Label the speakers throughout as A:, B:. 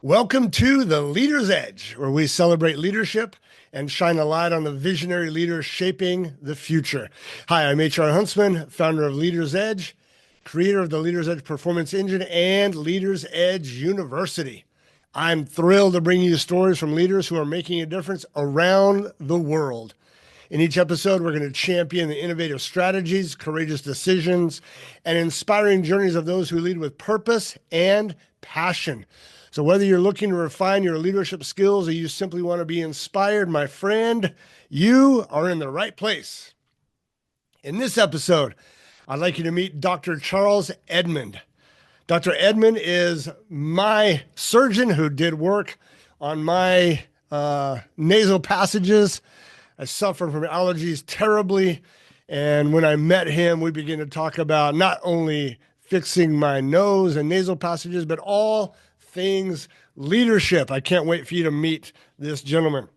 A: Welcome to The Leader's Edge, where we celebrate leadership and shine a light on the visionary leaders shaping the future. Hi, I'm HR Huntsman, founder of Leader's Edge, creator of the Leader's Edge Performance Engine and Leader's Edge University. I'm thrilled to bring you stories from leaders who are making a difference around the world. In each episode, we're going to champion the innovative strategies, courageous decisions, and inspiring journeys of those who lead with purpose and passion. So, whether you're looking to refine your leadership skills or you simply want to be inspired, my friend, you are in the right place. In this episode, I'd like you to meet Dr. Charles Edmond. Dr. Edmond is my surgeon who did work on my nasal passages. I suffered from allergies terribly. And when I met him, we began to talk about not only fixing my nose and nasal passages, but all things leadership. I can't wait for you to meet this gentleman.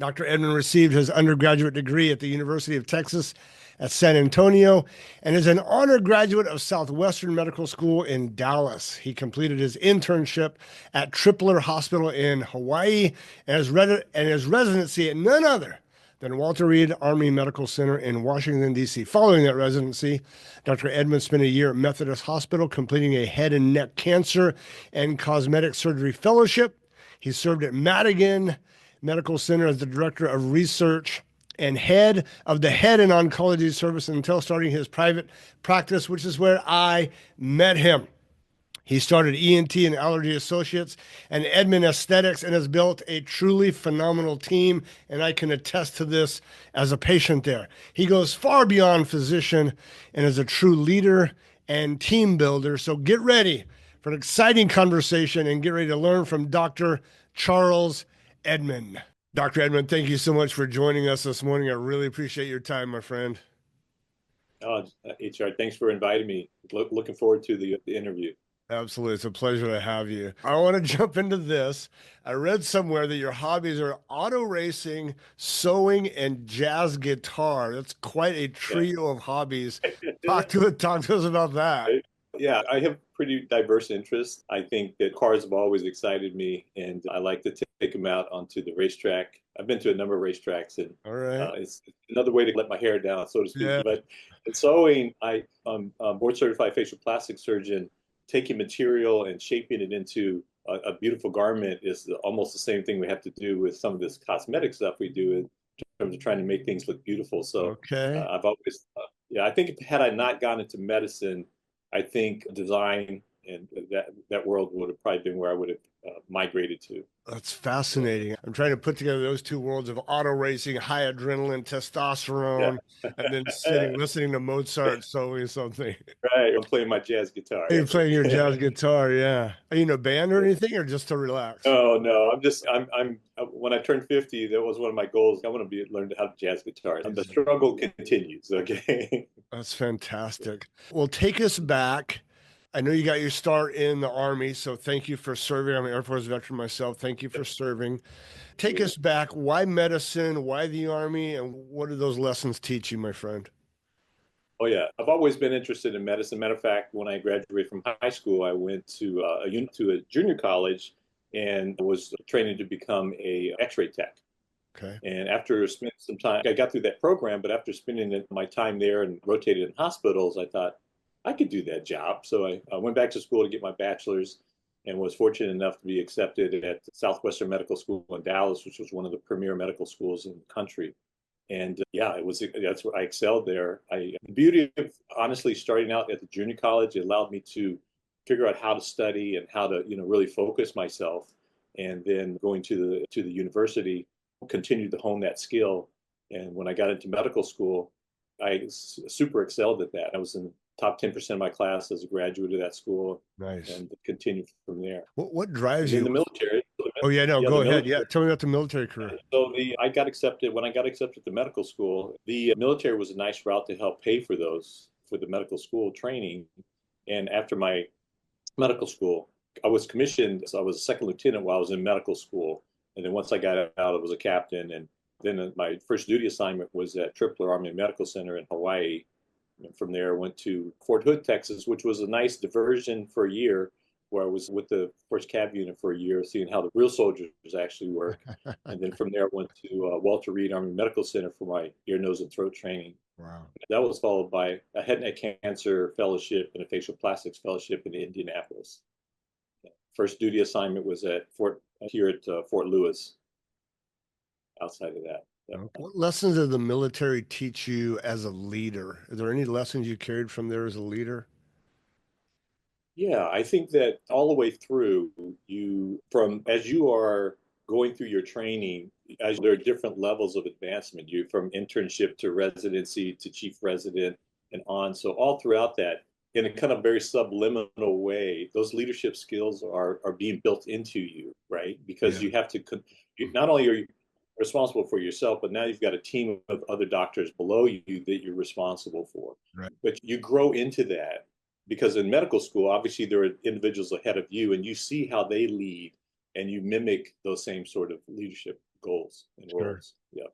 A: Dr. Edmond received his undergraduate degree at the University of Texas at San Antonio and is an honor graduate of Southwestern Medical School in Dallas. He completed his internship at Tripler Hospital in Hawaii and his residency at none other than Walter Reed Army Medical Center in Washington, D.C. Following that residency, Dr. Edmond spent a year at Methodist Hospital completing a head and neck cancer and cosmetic surgery fellowship. He served at Madigan Medical Center as the director of research and head of the head and oncology service until starting his private practice, which is where I met him. He started ENT and Allergy Associates and Edmond Aesthetics and has built a truly phenomenal team, and I can attest to this as a patient there. He goes far beyond physician and is a true leader and team builder. So get ready for an exciting conversation and get ready to learn from Dr. Charles Edmond. Dr. Edmond, thank you so much for joining us this morning. I really appreciate your time, my friend.
B: HR, thanks for inviting me. Looking forward to the interview.
A: Absolutely. It's a pleasure to have you. I want to jump into this. I read somewhere that your hobbies are auto racing, sewing, and jazz guitar. That's quite a trio of hobbies. Talk to us about that.
B: Yeah, I have pretty diverse interests. I think that cars have always excited me, and I like to take them out onto the racetrack. I've been to a number of racetracks, and
A: All right.
B: it's another way to let my hair down, so to speak.
A: Yeah.
B: But in sewing, I'm a board certified facial plastic surgeon. Taking material and shaping it into a beautiful garment is almost the same thing we have to do with some of this cosmetic stuff we do in terms of trying to make things look beautiful. So
A: Okay.
B: I've always, I think had I not gone into medicine, I think design and that world would have probably been where I would have migrated to.
A: That's fascinating. I'm trying to put together those two worlds of auto racing, high adrenaline, testosterone, and then listening to Mozart sewing something.
B: Right. I'm playing my jazz guitar.
A: You're playing your jazz guitar, yeah. Are you in a band or anything, or just to relax?
B: Oh no, I'm when I turned 50, that was one of my goals. I want to learn how to jazz guitar. And the struggle continues. Okay.
A: That's fantastic. Well, take us back. I know you got your start in the Army, so thank you for serving. I'm an Air Force veteran myself. Thank you for serving. Take us back. Why medicine? Why the Army? And what did those lessons teach you, my friend?
B: Oh yeah, I've always been interested in medicine. Matter of fact, when I graduated from high school, I went to a junior college and was training to become a X-ray tech.
A: Okay.
B: And after spending some time, I got through that program, but after spending my time there and rotated in hospitals, I thought I could do that job. So I went back to school to get my bachelor's and was fortunate enough to be accepted at Southwestern Medical School in Dallas, which was one of the premier medical schools in the country. And that's where I excelled there. The beauty of honestly starting out at the junior college, it allowed me to figure out how to study and how to, really focus myself. And then going to the university, continued to hone that skill. And when I got into medical school, I super excelled at that. I was in top 10% of my class as a graduate of that school.
A: Nice.
B: And continued from there.
A: What drives you?
B: In the military.
A: Oh yeah, no, go ahead. Yeah, tell me about the military career.
B: So I got accepted when I got accepted to medical school. The military was a nice route to help pay for the medical school training. And after my medical school, I was commissioned. So I was a second lieutenant while I was in medical school. And then once I got out, I was a captain. And then my first duty assignment was at Tripler Army Medical Center in Hawaii. And from there, I went to Fort Hood, Texas, which was a nice diversion for a year where I was with the first Cav unit for a year, seeing how the real soldiers actually work. And then from there, I went to Walter Reed Army Medical Center for my ear, nose, and throat training.
A: Wow.
B: That was followed by a head and neck cancer fellowship and a facial plastics fellowship in Indianapolis. First duty assignment was at Fort Lewis. Outside of that, yep.
A: Okay. What lessons did the military teach you as a leader? Are there any lessons you carried from there as a leader?
B: Yeah, I think that all the way through, as you are going through your training, as there are different levels of advancement, you from internship to residency to chief resident and on. So all throughout that, in a kind of very subliminal way, those leadership skills are being built into you, right? Because
A: Yeah.
B: you have to not only are you responsible for yourself, but now you've got a team of other doctors below you that you're responsible for.
A: Right.
B: But you grow into that because in medical school, obviously there are individuals ahead of you and you see how they lead and you mimic those same sort of leadership goals and
A: Sure.
B: roles. Yeah.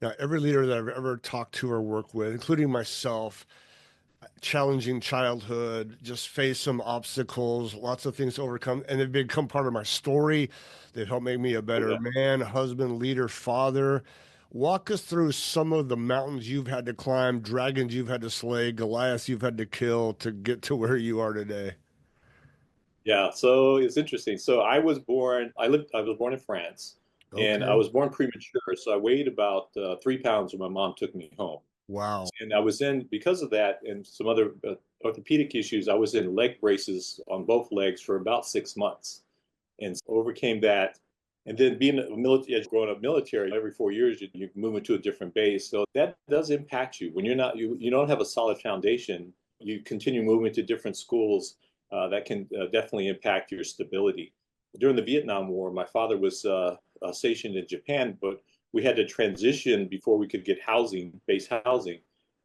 A: Now, every leader that I've ever talked to or worked with, including myself, challenging childhood, just face some obstacles, lots of things to overcome, and they've become part of my story. They've helped make me a
B: Oh,
A: better
B: yeah.
A: man, husband, leader, father. Walk us through some of the mountains you've had to climb, dragons you've had to slay, Goliaths you've had to kill to get to where you are today.
B: Yeah, so it's interesting. So I was born in France and I
A: Okay.
B: was born premature. So I weighed about 3 pounds when my mom took me home.
A: Wow.
B: And because of that and some other orthopedic issues, I was in leg braces on both legs for about 6 months and overcame that. And then being a military, growing up military, every 4 years you move into a different base. So that does impact you when you don't have a solid foundation. You continue moving to different schools. That can definitely impact your stability. During the Vietnam War, my father was stationed in Japan, but we had to transition before we could get base housing.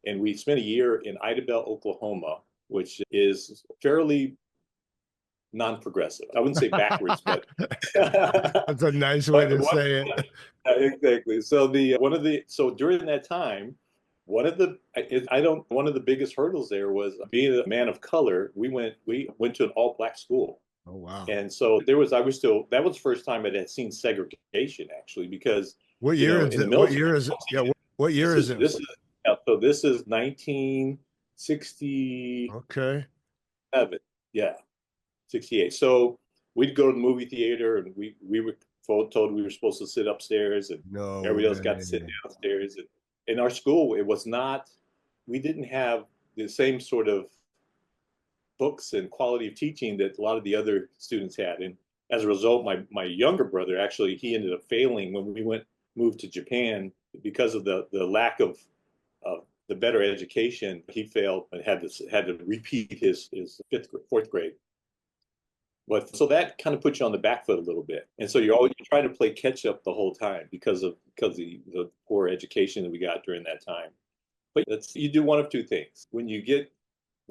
B: And we spent a year in Idabel, Oklahoma, which is fairly non-progressive. I wouldn't say backwards, but
A: That's a nice way
B: but
A: to say it.
B: exactly. So during that time, one of the biggest hurdles there was being a man of color. We went to an all-black school.
A: Oh, wow.
B: And so that was the first time I had seen segregation actually, because,
A: What year is
B: in the
A: it? What
B: military,
A: year is it? Yeah. What year is it?
B: this is 1967.
A: Okay.
B: Yeah. 68. So we'd go to the movie theater and we were told we were supposed to sit upstairs and
A: No
B: everybody else got to sit
A: way.
B: downstairs. And in our school, we didn't have the same sort of books and quality of teaching that a lot of the other students had. And as a result, my younger brother, actually, he ended up failing when moved to Japan because of the lack of the better education. He failed and had to repeat his fourth grade. But so that kind of puts you on the back foot a little bit, and so you're trying to play catch up the whole time because the poor education that we got during that time. But you do one of two things when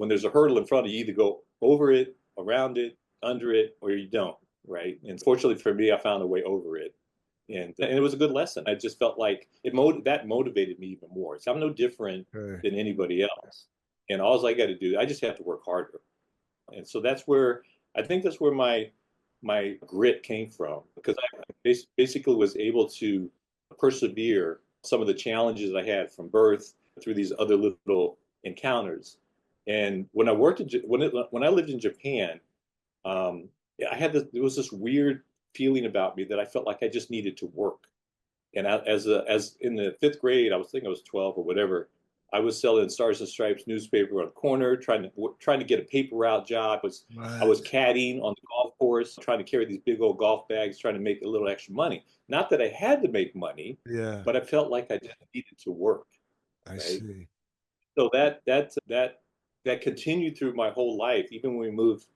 B: there's a hurdle in front of you, either go over it, around it, under it, or you don't, right? And fortunately for me, I found a way over it, and it was a good lesson. I just felt like that motivated me even more. So I'm no different
A: Okay.
B: than anybody else, and all I got to do, I just have to work harder. And so I think that's where my grit came from, because I basically was able to persevere some of the challenges I had from birth through these other little encounters. And when I lived in Japan, yeah, there was this weird feeling about me that I felt like I just needed to work. And as in the fifth grade, I was 12 or whatever. I was selling Stars and Stripes newspaper on the corner, trying to get a paper route job. I was
A: What?
B: caddying on the golf course, trying to carry these big old golf bags, trying to make a little extra money. Not that I had to make money,
A: Yeah,
B: but I felt like I just needed to work,
A: I
B: right?
A: see.
B: So that continued through my whole life. Even when we moved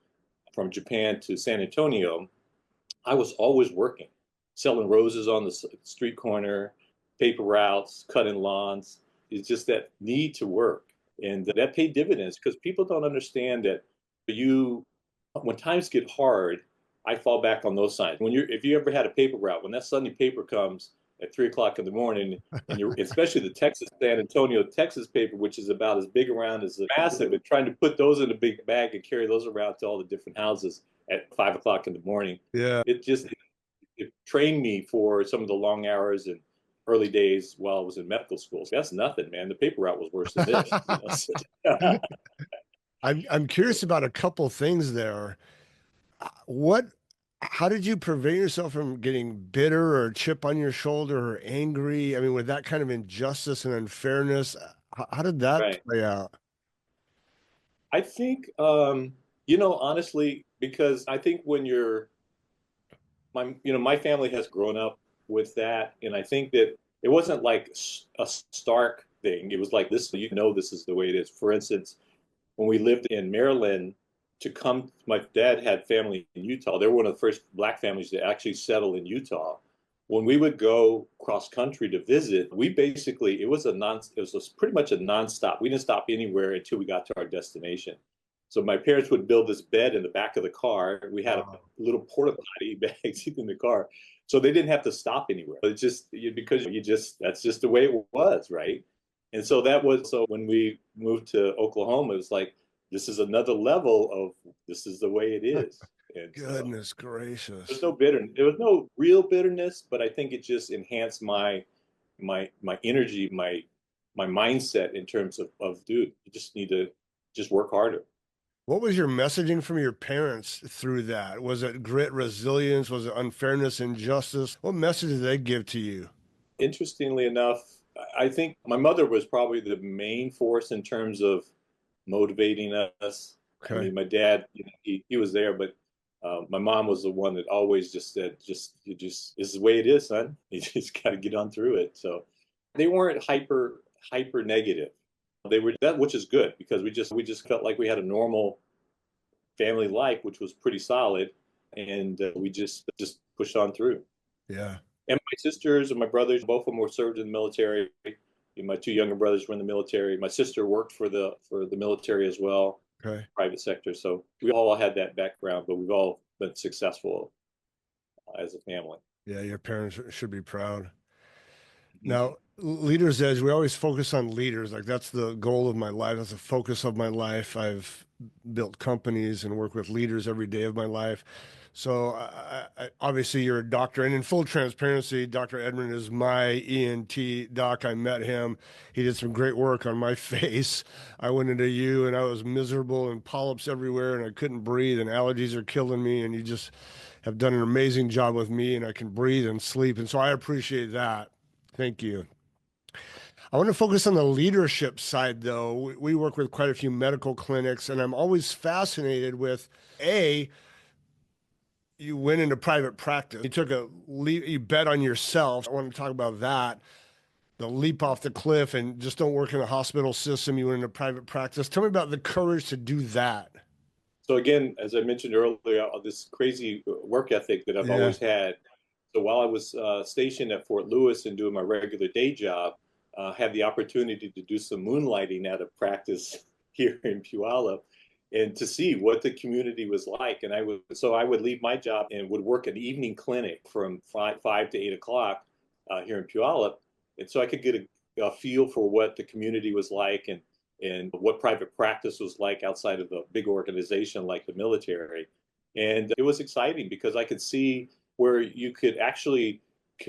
B: from Japan to San Antonio, I was always working, selling roses on the street corner, paper routes, cutting lawns. It's just that need to work. And that paid dividends because people don't understand that when times get hard, I fall back on those signs. If you ever had a paper route, when that Sunday paper comes at 3 o'clock in the morning, and especially the San Antonio, Texas paper, which is about as big around as massive, and trying to put those in a big bag and carry those around to all the different houses, at 5 o'clock in the morning.
A: Yeah.
B: It just it trained me for some of the long hours and early days while I was in medical school. So that's nothing, man. The paper route was worse than this.
A: I'm curious about a couple things there. What, how did you prevent yourself from getting bitter or a chip on your shoulder or angry? I mean, with that kind of injustice and unfairness, how did that
B: Right.
A: play out?
B: I think, honestly, because I think when you're my family has grown up with that, and I think that it wasn't like a stark thing. It was like this, this is the way it is. For instance, when we lived in Maryland, my dad had family in Utah. They were one of the first black families to actually settle in Utah. When we would go cross country to visit, it was pretty much a nonstop. We didn't stop anywhere until we got to our destination. So my parents would build this bed in the back of the car. We had a
A: Wow.
B: little porta potty bags in the car, so they didn't have to stop anywhere. It's just because that's just the way it was, right? And so that was so when we moved to Oklahoma, it was like this is another level of this is the way it is. And so
A: Goodness gracious.
B: there's no bitterness. There was no real bitterness, but I think it just enhanced my energy, my mindset in terms of dude, you just need to just work harder.
A: What was your messaging from your parents through that? Was it grit, resilience? Was it unfairness, injustice? What message did they give to you?
B: Interestingly enough, I think my mother was probably the main force in terms of motivating us. I
A: Okay.
B: mean, my dad, he was there, but my mom was the one that always just said, this is the way it is, son. You just got to get on through it. So they weren't hyper negative. They were that, which is good because we just felt like we had a normal family life, which was pretty solid, and we just pushed on through.
A: Yeah.
B: And my sisters and my brothers, both of them were served in the military. My two younger brothers were in the military. My sister worked for the military as well,
A: Okay.
B: private sector. So we all had that background, but we've all been successful as a family.
A: Yeah, your parents should be proud.
B: Mhm.
A: Now, Leader's Edge, we always focus on leaders. Like that's the goal of my life. That's the focus of my life. I've built companies and work with leaders every day of my life. So obviously you're a doctor, and in full transparency, Dr. Edmond is my ENT doc. I met him. He did some great work on my face. I went into you and I was miserable and polyps everywhere and I couldn't breathe and allergies are killing me. And you just have done an amazing job with me and I can breathe and sleep. And so I appreciate that. Thank you. I want to focus on the leadership side, though. We work with quite a few medical clinics, and I'm always fascinated with A, you went into private practice. You took a leap, you bet on yourself. I want to talk about that. The leap off the cliff and just don't work in the hospital system. You went into private practice. Tell me about the courage to do that.
B: So again, as I mentioned earlier, this crazy work ethic that I've
A: Yeah.
B: always had. So while I was stationed at Fort Lewis and doing my regular day job, had the opportunity to do some moonlighting at a practice here in Puyallup and to see what the community was like. And I would leave my job and would work an evening clinic from 5 to 8 o'clock here in Puyallup. And so I could get a feel for what the community was like and what private practice was like outside of a big organization like the military. And it was exciting because I could see where you could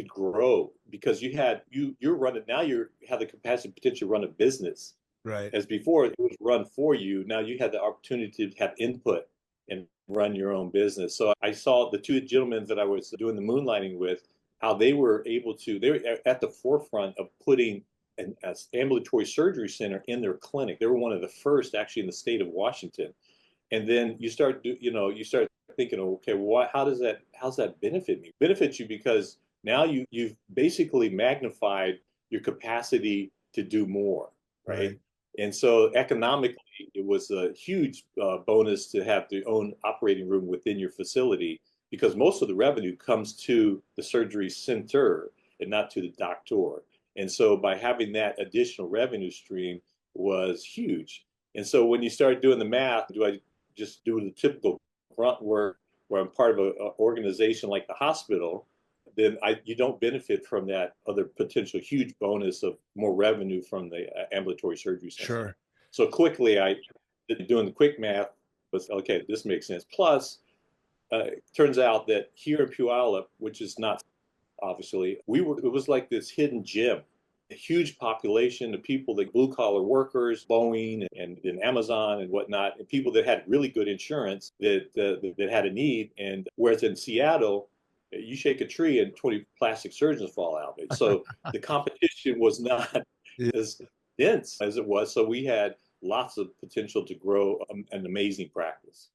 B: grow because you're running now you have the capacity to potentially run a business.
A: Right.
B: As before it was run for you, now you had the opportunity to have input and run your own business. So I saw the two gentlemen that I was doing the moonlighting with, how they were at the forefront of putting an ambulatory surgery center in their clinic. They were one of the first actually in the state of Washington. And then you start thinking, okay, how's that benefit me? Benefits you because now you've basically magnified your capacity to do more, right?
A: Right.
B: And so economically, it was a huge bonus to have the own operating room within your facility because most of the revenue comes to the surgery center and not to the doctor. And so by having that additional revenue stream was huge. And so when you start doing the math, do I just do the typical grunt work where I'm part of an organization like the hospital, then you don't benefit from that other potential huge bonus of more revenue from the ambulatory surgery center.
A: Sure.
B: So quickly, I doing the quick math was okay. This makes sense. Plus, turns out that here in Puyallup, which is not obviously, it was like this hidden gem, a huge population of people, like blue collar workers, Boeing and Amazon and whatnot, and people that had really good insurance that had a need. And whereas in Seattle, you shake a tree and 20 plastic surgeons fall out. So the competition was not
A: Yeah.
B: as dense as it was. So we had lots of potential to grow an amazing practice.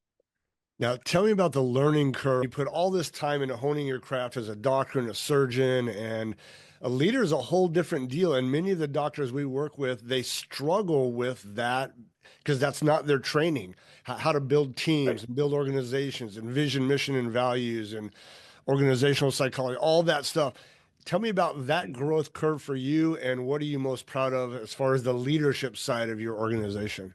A: Now, tell me about the learning curve. You put all this time into honing your craft as a doctor and a surgeon, and a leader is a whole different deal. And many of the doctors we work with, they struggle with that because that's not their training. How to build
B: Right.
A: teams and build organizations and vision, mission, and values and organizational psychology, all that stuff. Tell me about that growth curve for you, and what are you most proud of as far as the leadership side of your organization?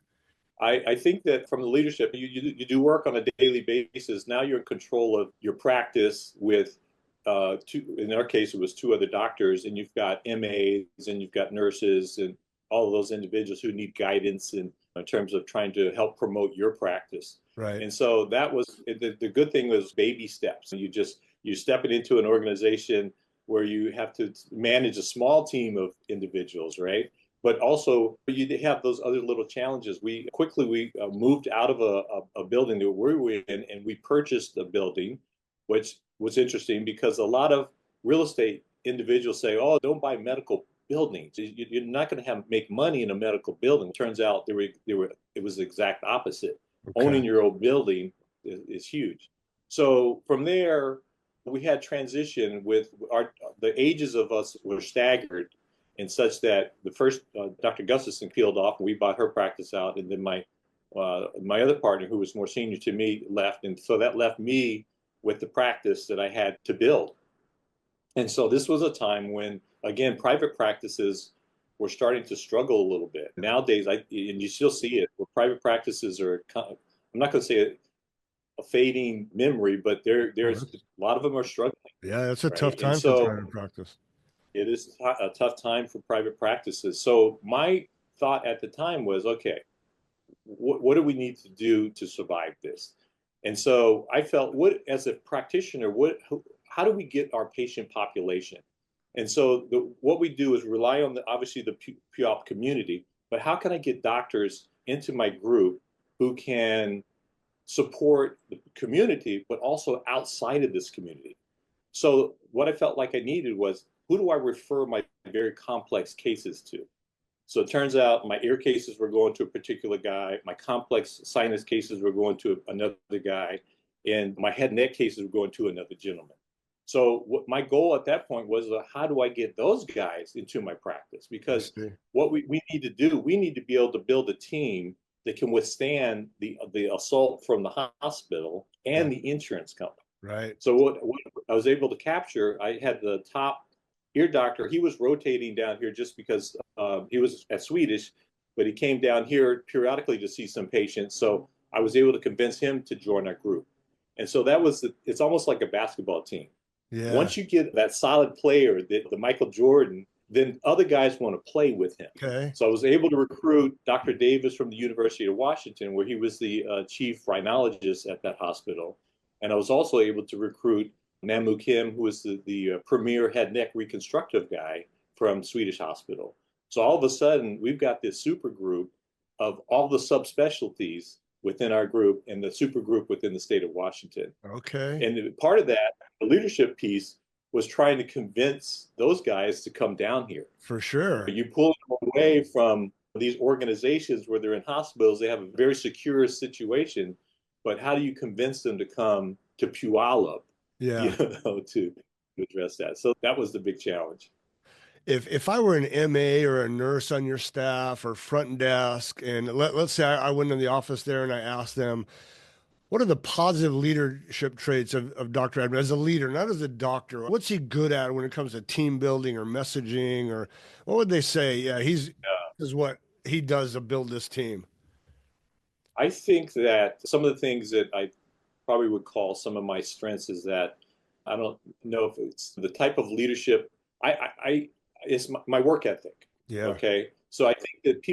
B: I think that from the leadership, you do work on a daily basis. Now you're in control of your practice with in our case, it was two other doctors, and you've got MAs and you've got nurses and all of those individuals who need guidance in terms of trying to help promote your practice.
A: Right.
B: And so that was the good thing was baby steps. And you're stepping into an organization where you have to manage a small team of individuals, right? But also you have those other little challenges. We moved out of a building that we were in, and we purchased a building, which was interesting because a lot of real estate individuals say, "Oh, don't buy medical buildings. You're not going to make money in a medical building." Turns out it was the exact opposite.
A: Okay.
B: Owning your own building is huge. So from there, we had transition with the ages of us were staggered in such that the first Dr. Gustafson peeled off, and we bought her practice out, and then my other partner, who was more senior to me, left, and so that left me with the practice that I had to build. And so this was a time when, again, private practices were starting to struggle a little bit. Nowadays, and you still see it, where private practices are, I'm not going to say a fading memory, but there's a lot of them are struggling,
A: Yeah, it's a tough
B: right? And
A: time for
B: so
A: private practice.
B: it is a tough time for private practices. So my thought at the time was, okay, what do we need to do to survive this? And so I felt, as a practitioner, how do we get our patient population? And so what we do is rely on obviously the Puyallup community, but how can I get doctors into my group who can support the community, but also outside of this community? So what I felt like I needed was, who do I refer my very complex cases to? So it turns out my ear cases were going to a particular guy, my complex sinus cases were going to another guy, and my head and neck cases were going to another gentleman. So what my goal at that point was, how do I get those guys into my practice? Because what we need to do, we need to be able to build a team that can withstand the assault from the hospital and the insurance company.
A: Right.
B: So what I was able to capture, I had the top ear doctor. He was rotating down here just because he was at Swedish, but he came down here periodically to see some patients. So I was able to convince him to join our group. And so it's almost like a basketball team.
A: Yeah.
B: Once you get that solid player, the Michael Jordan, then other guys want to play with him.
A: Okay.
B: So I was able to recruit Dr. Davis from the University of Washington, where he was the chief rhinologist at that hospital. And I was also able to recruit Namu Kim, who is the premier head neck reconstructive guy from Swedish Hospital. So all of a sudden, we've got this super group of all the subspecialties within our group and the super group within the state of Washington.
A: Okay.
B: And part of that, the leadership piece, was trying to convince those guys to come down here.
A: For sure.
B: You pull them away from these organizations where they're in hospitals, they have a very secure situation, but how do you convince them to come to Puyallup,
A: Yeah.
B: to address that? So that was the big challenge.
A: If I were an MA or a nurse on your staff or front desk, and let's say I went in the office there and I asked them, what are the positive leadership traits of Dr. Edmond as a leader, not as a doctor? What's he good at when it comes to team building or messaging, or what would they say? Yeah, this is what he does to build this team.
B: I think that some of the things that I probably would call some of my strengths is that I don't know if it's the type of leadership it's my work ethic.
A: Yeah.
B: Okay. So I think that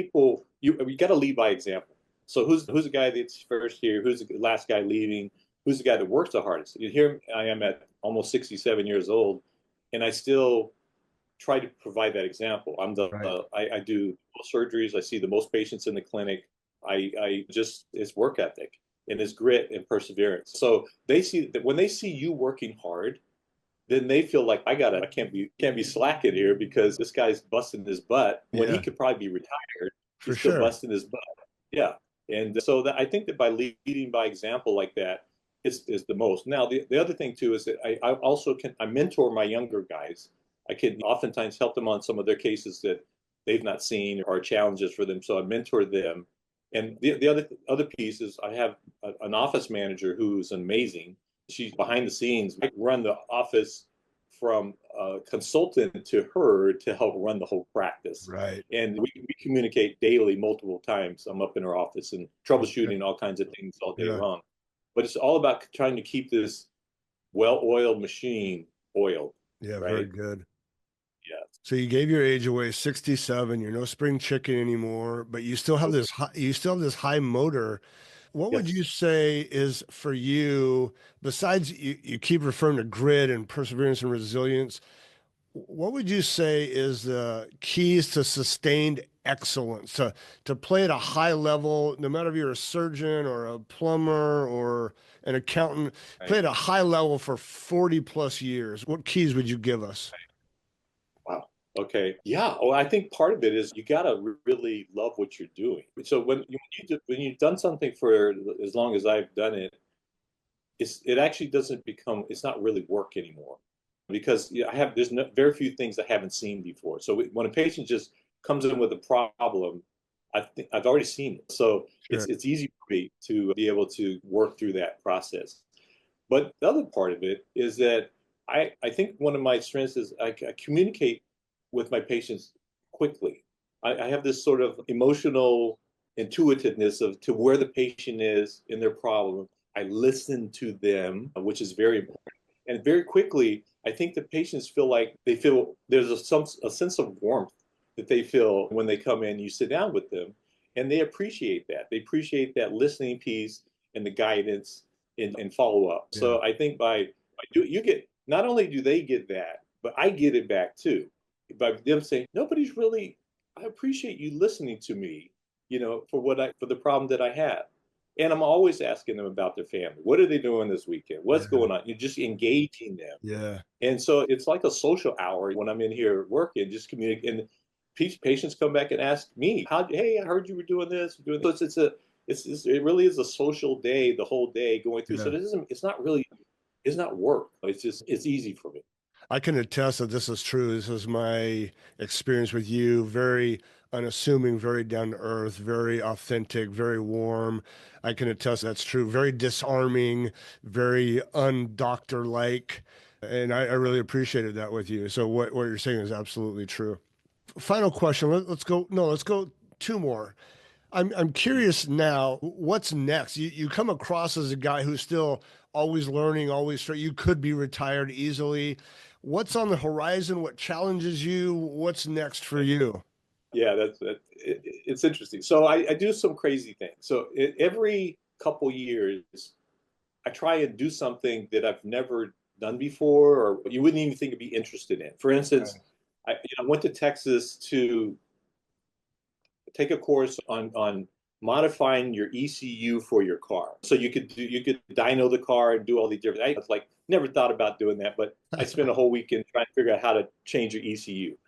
B: you got to lead by example. So who's the guy that's first here? Who's the last guy leaving? who's the guy that works the hardest? Here I am at almost 67 years old, and I still try to provide that example.
A: Right.
B: I do surgeries. I see the most patients in the clinic. I just, it's work ethic and it's grit and perseverance. So they see that when they see you working hard, then they feel like I can't be slacking here because this guy's busting his butt when he
A: Yeah,
B: could probably be retired.
A: for
B: He's still
A: sure.
B: busting his butt. Yeah. And so that I think that by leading by example like that is the most. Now the other thing too is that I also I mentor my younger guys. I can oftentimes help them on some of their cases that they've not seen or challenges for them. So I mentor them. And the other piece is I have an office manager who's amazing. She's behind the scenes. I run the office from a consultant to her to help run the whole practice.
A: Right.
B: And we communicate daily, multiple times. I'm up in her office and
A: Okay.
B: troubleshooting all kinds of things all day
A: Yeah.
B: long. But it's all about trying to keep this well-oiled machine oiled,
A: Yeah. Very
B: right?
A: good.
B: Yeah.
A: So you gave your age away, 67. You're no spring chicken anymore, but you still have
B: Nope.
A: this high motor. What would you
B: Yes.
A: say is for you, besides you keep referring to grit and perseverance and resilience, what would you say is the keys to sustained excellence to play at a high level, no matter if you're a surgeon or a plumber or an accountant, play
B: Right.
A: at a high level for 40 plus years? What keys would you give us?
B: Wow. Okay. Yeah. Well, I think part of it is you got to really love what you're doing. So when you've done something for as long as I've done it, it actually doesn't become, it's not really work anymore because there's very few things I haven't seen before. So when a patient just comes in with a problem, I've already seen it. So
A: Sure.
B: it's easy for me to be able to work through that process. But the other part of it is that I think one of my strengths is I communicate with my patients quickly. I have this sort of emotional intuitiveness of to where the patient is in their problem. I listen to them, which is very important. And very quickly, I think the patients feel like they feel there's a sense of warmth that they feel when they come in. You sit down with them, and they appreciate that. They appreciate that listening piece and the guidance and follow up.
A: Yeah.
B: So I think you get not only do they get that, but I get it back too by them saying nobody's really. I appreciate you listening to me, for the problem that I have. And I'm always asking them about their family. What are they doing this weekend? What's
A: Yeah.
B: going on? You're just engaging them.
A: Yeah.
B: And so it's like a social hour when I'm in here working, just communicating. And patients come back and ask me, hey, I heard you were doing this, doing this. It really is a social day, the whole day going through. So
A: Yeah.
B: it's not work. It's easy for me.
A: I can attest that this is true. This is my experience with you. Very unassuming, very down to earth, very authentic, very warm. I can attest that's true. Very disarming, very undoctor like. And I really appreciated that with you. So what you're saying is absolutely true. Final question. Let's go. No, let's go two more. I'm curious now, what's next? You come across as a guy who's still always learning, always straight. You could be retired easily. What's on the horizon? What challenges you? What's next for you?
B: Yeah, it's interesting. So I do some crazy things. So every couple years, I try and do something that I've never done before, or you wouldn't even think I'd be interested in. For instance, I went to Texas to take a course on modifying your ECU for your car. So you could dyno the car and do all these different. I was like never thought about doing that, but I spent a whole weekend trying to figure out how to change your ECU.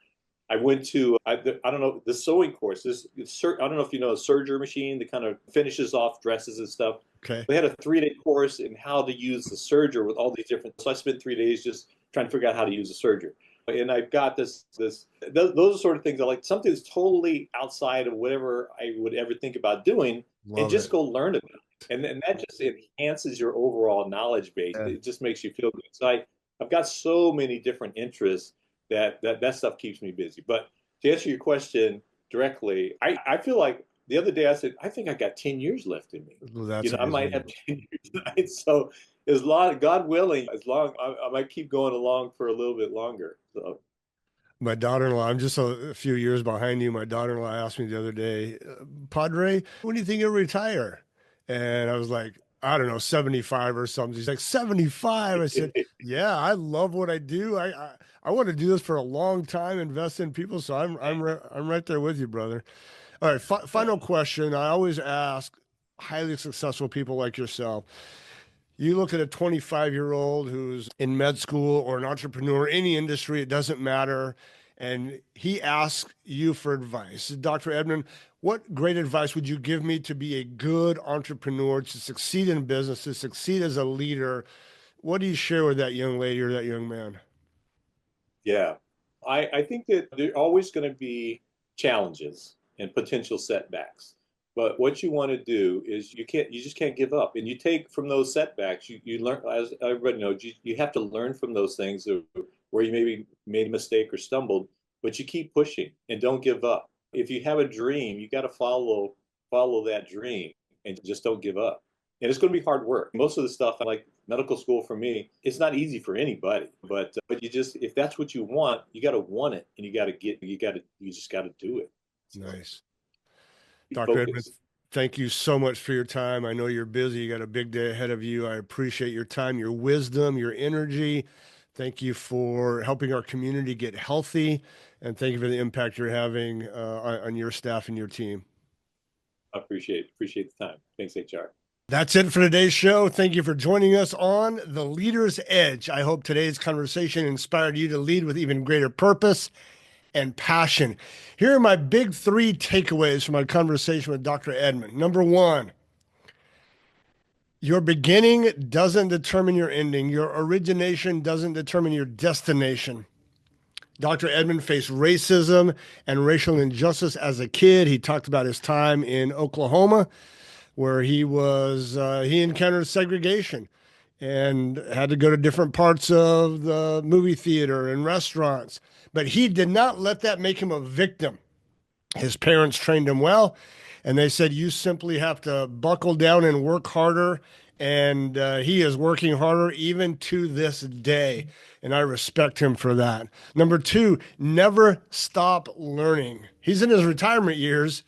B: I went to I don't know the sewing course. I don't know if you know a serger machine that kind of finishes off dresses and stuff.
A: Okay.
B: They had a 3-day course in how to use the serger with all these different. So I spent 3 days just trying to figure out how to use a serger. And I've got those are sort of things I like. Something that's totally outside of whatever I would ever think about doing, and
A: Love
B: just
A: it.
B: go learn about it. And that just enhances your overall knowledge base.
A: Yeah.
B: It just makes you feel good. So I've got so many different interests that stuff keeps me busy. But to answer your question directly, I feel like the other day I said, I think I got 10 years left in me.
A: Well, that's
B: I might
A: amazing.
B: have 10 years tonight. So as long, God willing, as long I might keep going along for a little bit longer. So
A: My daughter-in-law, I'm just a few years behind you. My daughter-in-law asked me the other day, Padre, when do you think you'll retire? And I was like, I don't know, 75 or something. He's like, 75. I said, yeah, I love what I do. I want to do this for a long time, invest in people. So I'm right there with you, brother. All right, final question. I always ask highly successful people like yourself. You look at a 25-year-old who's in med school or an entrepreneur, any industry, it doesn't matter. And he asks you for advice. Dr. Edmond, what great advice would you give me to be a good entrepreneur, to succeed in business, to succeed as a leader? What do you share with that young lady or that young man?
B: Yeah. I think that there are always going to be challenges and potential setbacks. But what you want to do is you just can't give up. And you take from those setbacks, you learn, as everybody knows, you have to learn from those things where you maybe made a mistake or stumbled, but you keep pushing and don't give up. If you have a dream, you got to follow that dream and just don't give up. And it's going to be hard work. Most of the stuff, like medical school for me, it's not easy for anybody. But you just, if that's what you want, you got to want it, and you just got to do it. So
A: Nice.
B: be
A: Dr. Edmond,
B: focused.
A: thank you so much for your time. I know you're busy. You got a big day ahead of you. I appreciate your time, your wisdom, your energy. Thank you for helping our community get healthy. And thank you for the impact you're having on your staff and your team.
B: I appreciate the time. Thanks, HR.
A: That's it for today's show. Thank you for joining us on The Leader's Edge. I hope today's conversation inspired you to lead with even greater purpose and passion. Here are my big three takeaways from my conversation with Dr. Edmond. Number one, your beginning doesn't determine your ending. Your origination doesn't determine your destination. Dr. Edmond faced racism and racial injustice as a kid. He talked about his time in Oklahoma, where he encountered segregation and had to go to different parts of the movie theater and restaurants. But he did not let that make him a victim. His parents trained him well, and they said, you simply have to buckle down and work harder. And he is working harder even to this day. And I respect him for that. Number two, never stop learning. He's in his retirement years,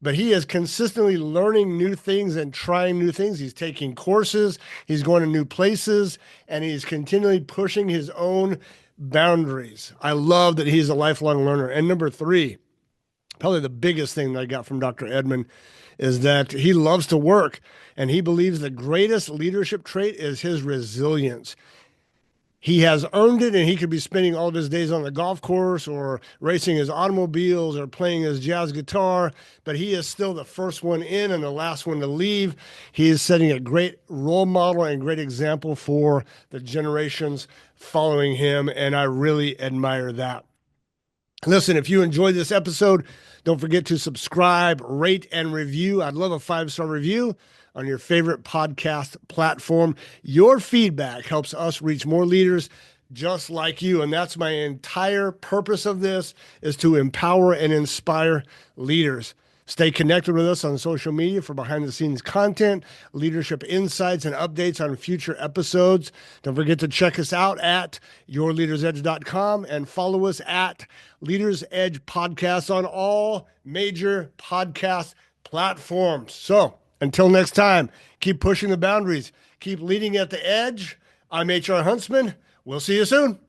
A: but he is consistently learning new things and trying new things. He's taking courses, he's going to new places, and he's continually pushing his own boundaries. I love that he's a lifelong learner. And number three, probably the biggest thing that I got from Dr. Edmond is that he loves to work, and he believes the greatest leadership trait is his resilience. He has earned it, and he could be spending all of his days on the golf course or racing his automobiles or playing his jazz guitar, but he is still the first one in and the last one to leave. He is setting a great role model and great example for the generations following him, and I really admire that. Listen, if you enjoyed this episode, don't forget to subscribe, rate, and review. I'd love a 5-star review on your favorite podcast platform. Your feedback helps us reach more leaders just like you. And that's my entire purpose of this, is to empower and inspire leaders. Stay connected with us on social media for behind-the-scenes content, leadership insights, and updates on future episodes. Don't forget to check us out at yourleadersedge.com and follow us at Leaders Edge Podcast on all major podcast platforms. So until next time, keep pushing the boundaries, keep leading at the edge. I'm HR Huntsman. We'll see you soon.